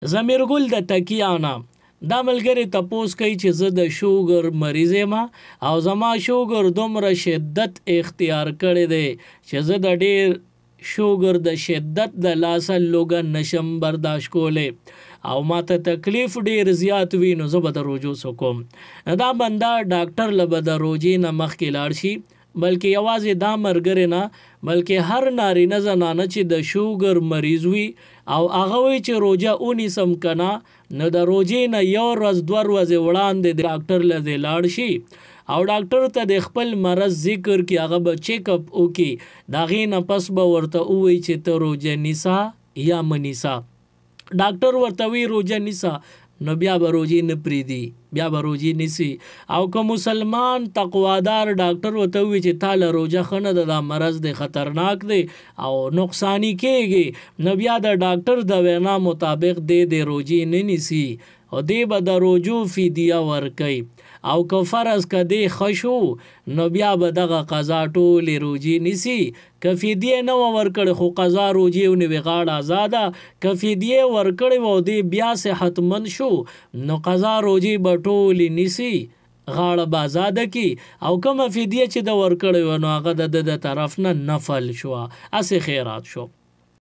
ضمیرګل د تکیانا دا ملګری تپوس کوي چې زه د شوګر مریض یم او زما شوګر دومره شدت اختیار کړی دی چې زه د ډیر شوګر د شدت د لاسه لوګه نشم برداشت کولی او ماته تکلیف ډیر زیات وي نو زه به د روجو سکوم. دا بنده ډاکټر له به د روجې نه مخکې لاړ شي بلکې یوازې دا مرګره نه بلکې هر نارینه زنانه چې د شوګر مریض وي او هغه وي چې روجه اونیسم کنه نو د روجې نه یو ورځ 2 ورځې وړاندې ډاکټر له دې لاړ شي او ډاکټر ته د خپل مرض ذکر کی هغه به چیک اپ وکي دا غي نه پس به ورته وای چې ته روجه نیسا یا منیسا. ډاکټر ورته وی روجه نیسا نو بیا به روجې نه پریدي بیا به روجې نیسي او که مسلمان تقوادار ډاکټر ورته وی چې تاله روجه خنه د مرض د خطرناک دی او نقصانی کېږي نو بیا د ډاکټر د وینا مطابق د روجې نه نیسي او دی به د روجو فدیه ورکوي او که فرض کدی خشو نو بیا به دغه قضا ټولې روجې نیسي. که فدیه نه ورکړي خو قضا روجې ونوي غاړه آزاده که فدیه ورکړي و دی بیا صحتمند شو نو قضا روجې به ټولې نیسي غاړه به آزاده کی او کومه فدیه چې د ورکړي و نو هغه د طرف نه نفل شو اسې خیرات شو.